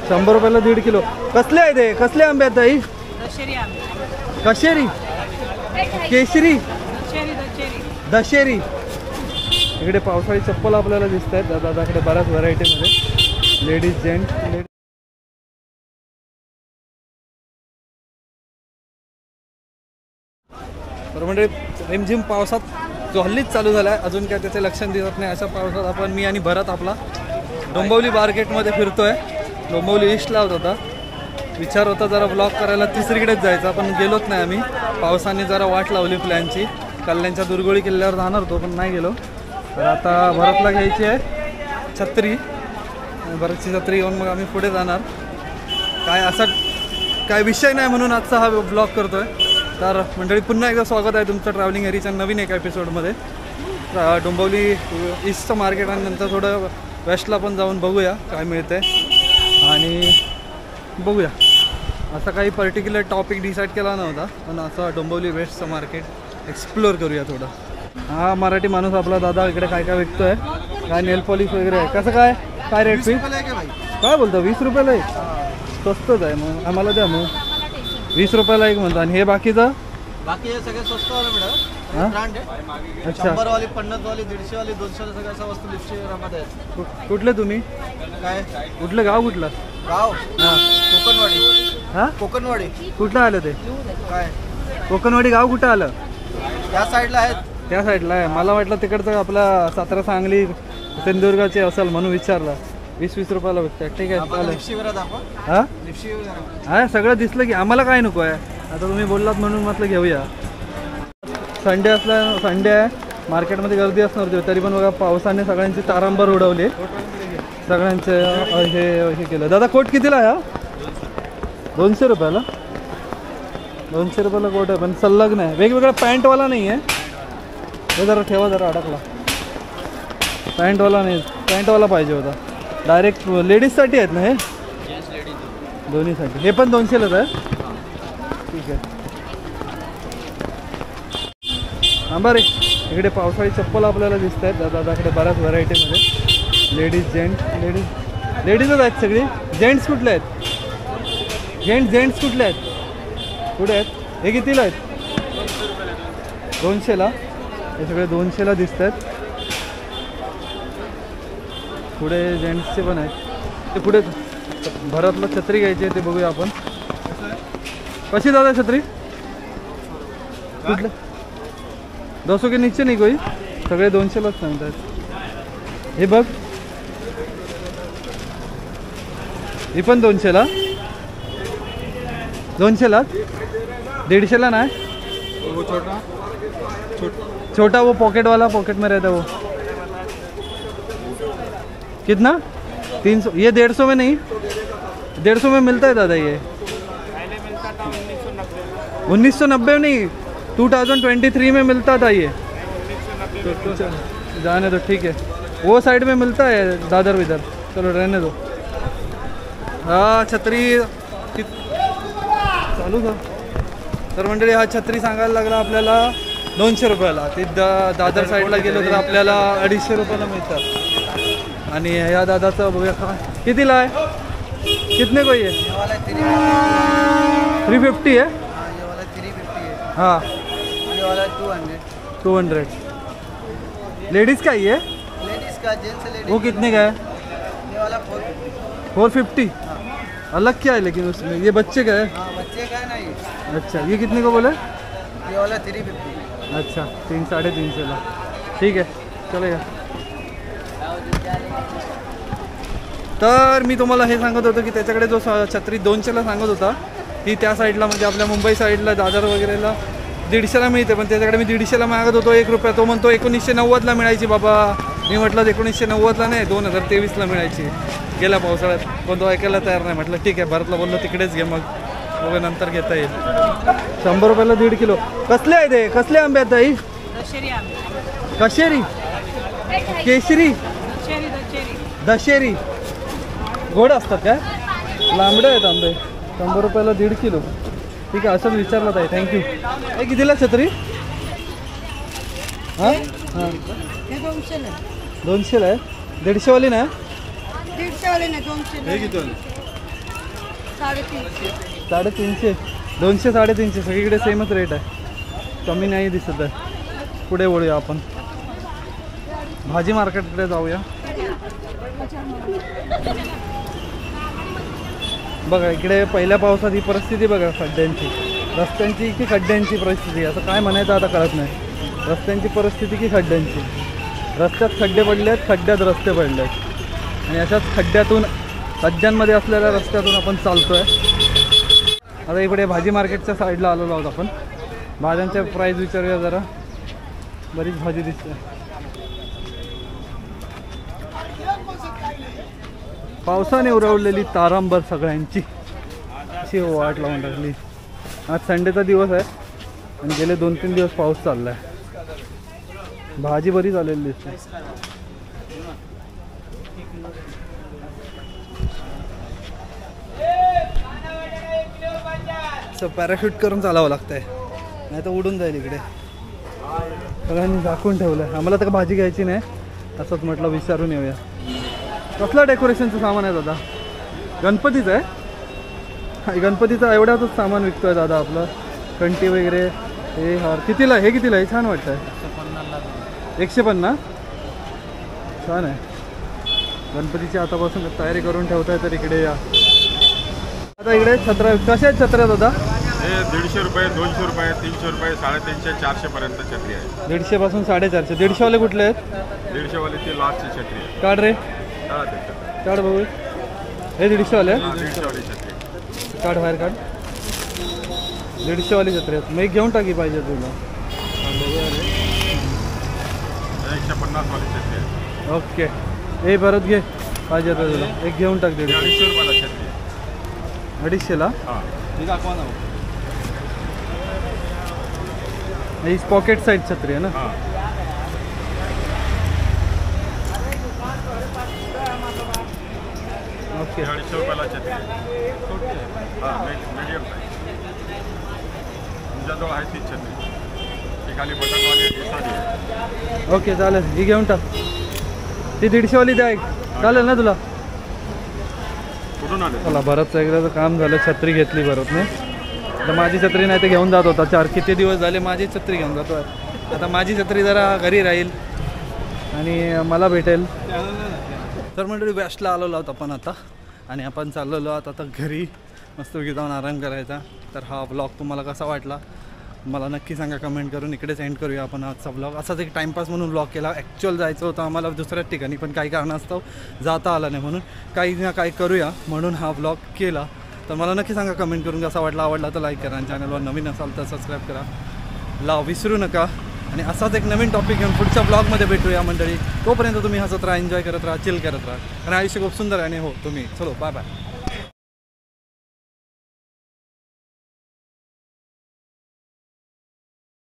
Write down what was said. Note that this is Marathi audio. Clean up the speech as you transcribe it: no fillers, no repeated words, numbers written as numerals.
100 रुपयाला 1.5 किलो. कसले आहे ते? कसले आंबे आहेत ताई? कशेरी, केशरी, दशेरी. इकडे पावसाळी चप्पल आपल्याला दिसत आहेत दादाकडे बऱ्याच व्हरायटीमध्ये, लेडीज जेंट्स. बरं म्हणजे रिमझिम पावसात जो हल्लीच चालू झाला आहे, अजून काय त्याचे लक्षण दिसत नाही. अशा पावसात आपण मी आणि भरत आपला डोंबिवली मार्केटमध्ये फिरतोय. डोंबिवली ईस्टला होता, विचार होता जरा ब्लॉग करायला तिसरीकडेच जायचा, पण गेलोच नाही आम्ही. पावसाने जरा वाट लावली प्लॅनची. कल्याणच्या दुर्गोळी किल्ल्यावर जाणार होतो पण नाही गेलो. तर आता भरतला घ्यायची आहे छत्री, भरतची छत्री घेऊन मग आम्ही पुढे जाणार. काय असा काय विषय नाही म्हणून आजचा हा ब्लॉग करतोय. तर मंडळी पुन्हा एकदा स्वागत आहे तुमचं ट्रॅव्हलिंग एरियाच्या नवीन एका एपिसोडमध्ये. डोंबिवली ईस्टचं मार्केट आणि नंतर थोडं वेस्टला पण जाऊन बघूया काय मिळतं आणि बघूया. असा काही पर्टिक्युलर टॉपिक डिसाईड केला नव्हता, पण असं डोंबिवली वेस्टचं मार्केट एक्सप्लोअर करूया थोडं. हा मराठी माणूस आपला दादा इकडे काय काय विकतोय, काय नेल पॉलिश वगैरे आहे. कसं काय काय रेट फी? काय बोलतो 20 रुपयाला एक? स्वस्तच आहे मग, आम्हाला द्या मग. 20 रुपयाला एक म्हणता. आणि हे बाकीचं? बाकी हे सगळे स्वस्त वाले मॅडम, ब्रँड आहे. अच्छा, 100 वाली, 50 वाली, 150 वाली, 200 वाली, सगळ्या वस्तू लिफ्टमध्ये आहेत. कुठले तुम्ही? काय कुठलं गाव? कुठलं गाव? हां, कोकणवाडी. हां, कोकणवाडी. कुठलं आलं ते? काय कोकणवाडी गाव कुठं आलं? या साईडला आहेत. त्या साईडला आहे. मला वाटलं तिकडचं आपला सातारा, सांगली, सिंधुदुर्गाचे असेल म्हणून विचारलं. 20-20 रुपयाला विकतात. ठीक आहे चालेल. हां हां, सगळं दिसलं की आम्हाला काय नको आहे. आता तुम्ही बोललात म्हणून म्हटलं घेऊया. संडे असला, संडे आहे, मार्केटमध्ये गर्दी असणार होती, तरी पण बघा पावसाने सगळ्यांची तारांबर उडवली, सगळ्यांचे हे केलं. दादा कोट कितीला आहे? 200 रुपयाला. 200 रुपयाला कोट आहे, पण संलग्न आहे, वेगवेगळा पॅन्टवाला नाही आहे. हे जरा ठेवा, जरा अडकला. पॅन्टवाला नाही, पॅन्टवाला पाहिजे होता. डायरेक्ट लेडीजसाठी आहेत ना हे? दोन्हीसाठी. हे पण 200लाच आहे. ठीक आहे. हां बरं, इकडे पावसाळी चप्पल आपल्याला दिसत आहेत दादाकडे बऱ्याच व्हरायटीमध्ये, लेडीज जेंट्स. लेडीजच आहेत सगळी. जेंट्स कुठले आहेत? जेंट्स कुठले आहेत? कुठे आहेत? हे कितीला आहेत? 200ला. हे सगळे 200ला दिसत आहेत. पुढे जेंट्सचे पण आहेत. ते पुढे भरतला छत्री घ्यायची आहे, ते बघूया आपण. कशी दादा छत्री? कुठले? 200 के नीचे नाही कोई? सगळे 200लाच सांगतात. हे बघ, ही पण 200ला. 200ला, 150ला नाही. छोटा वो पॉकेट वाला, पॉकेट में रहता वो कितना? 300. ये 150 में नहीं? 150 में मिलता है दादा ये? 1990 नहीं, 2023 में मिलता था ये. जाने दो, ठीक है. वो साइड में मिलता है दादर विदर. चलो रहने दो. हाँ छत्री चालू था. तर मंडळी हा छत्री सांगायला लागला आपल्याला 200 रुपयाला. ते दादर साईडला गेलो तर आपल्याला 250 रुपयाला मिळतात. आणि या दादाचं बघूया काय कितीला आहे? कितने को ये? 350 है. हाँ, 200. लेडीज़ का ही है? लेडीज का, जेंट्स लेडीज. वो कितने का है? ये वाला 450. अलग क्या है लेकिन उसमें? ये बच्चे का है? हाँ, बच्चे का है ना ये. अच्छा, ये कितने को बोले? ये वाला 350. अच्छा, 300-350ला. ठीक आहे, चलेगा. तर मी तुम्हाला हे सांगत होतो की त्याच्याकडे जो छत्री 200ला सांगत होता, ती त्या साईडला म्हणजे आपल्या मुंबई साईडला दादर वगैरेला 150ला मिळते, पण त्याच्याकडे मी 150ला मागत होतो 1 रुपया. तो म्हणतो 1990ला मिळायची बाबा. मी म्हटलं 1990ला नाही, 2023ला मिळायची गेल्या पावसाळ्यात. पण तो ऐकायला तयार नाही. म्हटलं ठीक आहे, भरतला बोललो तिकडेच घे, मग बघा नंतर घेता येईल. 100 रुपयाला 1.5 किलो. कसले आहे ते? कसले आंबे आहेत ताई? कशेरी, केशरी, दशेरी. गोड असतात काय? लांबडे आहेत आंबे. 100 रुपयाला 1.5 किलो. ठीक आहे, असंच विचारलं ताई. थँक्यू. हे कितीला छत्री? हां हां, 200ला आहे. 150वाली ना? 150 वाले ना 200. हे किती? 350 200 350 सगळीकडे सेमच रेट आहे, कमी नाही दिसत आहे. पुढे वळूया आपण, भाजी मार्केटकडे जाऊया. बघा इकडे पहिल्या पावसात ही परिस्थिती बघा, खड्ड्यांची, रस्त्यांची की खड्ड्यांची परिस्थिती, असं काय म्हणायचं आता कळत नाही. रस्त्यांची परिस्थिती की खड्ड्यांची. रस्त्यात खड्डे पडले आहेत, खड्ड्यात रस्ते पडले आहेत, आणि अशाच खड्ड्यातून, खड्ड्यांमध्ये असलेल्या रस्त्यातून आपण चालतो आहे. आता इकडे भाजी मार्केटच्या साईडला आलेलो आहोत आपण. भाज्यांच्या प्राईस विचारूया जरा. बरीच भाजी दिसते. पावसाने उरवलेली तारांबर सगळ्यांची अशी वाट लावून टाकली. आज संडेचा दिवस आहे आणि गेले 2-3 दिवस पाऊस चालला आहे. भाजी बरीच आलेली दिसते. पॅराशूट करून चालावं लागतंय, नाही तर उडून जाईल. इकडे सगळ्यांनी झाकून ठेवलं आहे. आम्हाला तर भाजी घ्यायची नाही, असंच म्हटलं विचारून येऊया. कसलं डेकोरेशनचं सामान आहे दादा? गणपतीचं आहे. गणपतीचं एवढ्यातच सामान विकतोय दादा आपलं. कंटी वगैरे हे हार कितीला? हे कितीला? हे छान वाटतंय. 150. छान आहे. गणपतीची आतापासून तयारी करून ठेवताय तर इकडे या. आता इकडे छत्र्या कशा आहेत छत्र्या दादा? हे 150 रुपये, 200 रुपये, 300 रुपये, 350, 400 पर्यंत छत्री आहे. 150 पासून 450. 150 वाले कुठले आहेत? 150 वाली ती लास्टची छत्री आहे. काढ रे, काढ भाऊ. हे 150 वाले? 150 वाली छत्री काढ बाहेर, काढ. 150 वाली छत्री आहेत. मग एक घेऊन टाकी पाहिजे तुला. 150 वाली छत्री आहे. ओके, हे परत घे पाहिजे तर तुला. एक घेऊन टाक. 250 रुपयाला छत्री आहे. 250ला? हां, हे दाखवा ना. ही पॉकेट साईड छत्री आहे ना? हां. ओके. 250 रुपयाला छत्री आहे. हां, मीडियम साईज. तुमच्याजवळ आहे तीच छत्री. ती खाली बटनवाली ती साधी आहे. ओके चालेल, ही घेऊन टाक. ती 150 वाली द्या एक, चालेल ना तुला? कुठून आले? चला, भरतचं एकदाचं काम झालं. छत्री घेतली भरतने. आता माझी छत्री नाही तर घेऊन जात होता. किती दिवस झाले माझी छत्री घेऊन जातो. आता माझी छत्री जरा घरी राहील आणि मला भेटेल. तर मंडळी वेस्टला आलेलो आहोत आपण आता, आणि आपण चाललेलो आहोत आता घरी मस्तपैकी जाऊन आराम करायचा. तर हा ब्लॉग तुम्हाला कसा वाटला मला नक्की सांगा कमेंट करून. इकडेच एंड करूया आपण आजचा ब्लॉग. असाच एक टाईमपास म्हणून ब्लॉग केला. ॲक्च्युअल जायचं होतं आम्हाला दुसऱ्याच ठिकाणी, पण काही कारणास्तव जाता आला नाही, म्हणून काही ना काही करूया म्हणून हा ब्लॉग केला. तर मला नक्की सांगा कमेंट करून कसा वाटला. आवडला तर लाईक करा आणि चॅनलवर नवीन असाल तर सबस्क्राईब करा. विसरू नका. आणि असाच एक नवीन टॉपिक घेऊन पुढच्या ब्लॉगमध्ये भेटूया मंडळी. तोपर्यंत तुम्ही हसत राहा, एन्जॉय करत राहा, चिल करत राहा. आणि आयुष्य खूप सुंदर आहे. आणि हो तुम्ही चलो, बाय बाय.